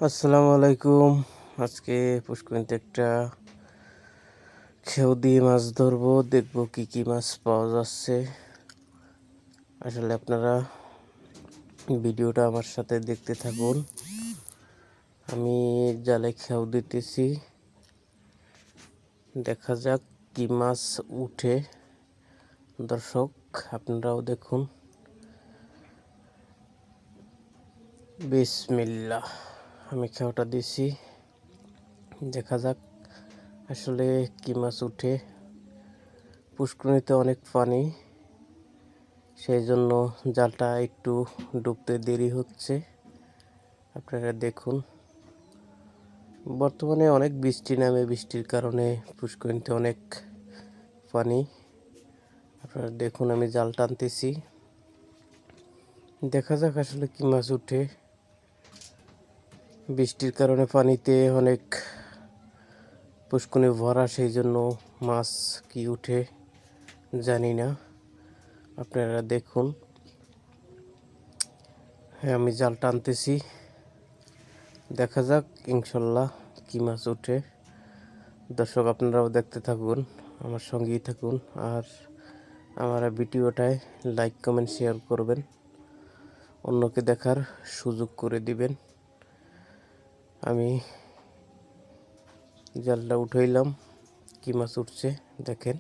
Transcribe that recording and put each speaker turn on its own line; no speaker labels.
আসসালামু আলাইকুম। আজকে পুষ্করিণীতে একটা খেউ দিয়ে মাছ ধরবো, দেখবো কি কি মাছ পাওয়া যাচ্ছে। আসলে আপনারা ভিডিওটা আমার সাথে দেখতে থাকুন। আমি জালে খেউ দিতেছি, দেখা যাক কি মাছ উঠে। দর্শক আপনারাও দেখুন। বিসমিল্লাহ, আমি খেউটা দিছি, দেখা যাক আসলে কি মাছ উঠে। পুষ্করিণীতে অনেক পানি, সেই জন্য জালটা একটু ডুবতে দেরি হচ্ছে। আপনারা দেখুন, বর্তমানে অনেক বৃষ্টি নামে, বৃষ্টির কারণে পুষ্করিণীতে অনেক পানি। আপনারা দেখুন, আমি জাল টানতেছি, দেখা যাক আসলে কি মাছ উঠে। বৃষ্টির কারণে পানিতে অনেক পুষ্করিণী ভরা, সেই জন্য মাছ কি উঠে জানি না। আপনারা দেখুন, হ্যাঁ আমি জাল টানতেছি, দেখা যাক ইনশাল্লাহ কি মাছ উঠে। দর্শক আপনারাও দেখতে থাকুন, আমার সঙ্গেই থাকুন, আর আমার ভিডিওটায় লাইক কমেন্ট শেয়ার করবেন, অন্যকে দেখার সুযোগ করে দিবেন। আমি জালটা উঠাইলাম, কি মাছ উঠছে দেখেন।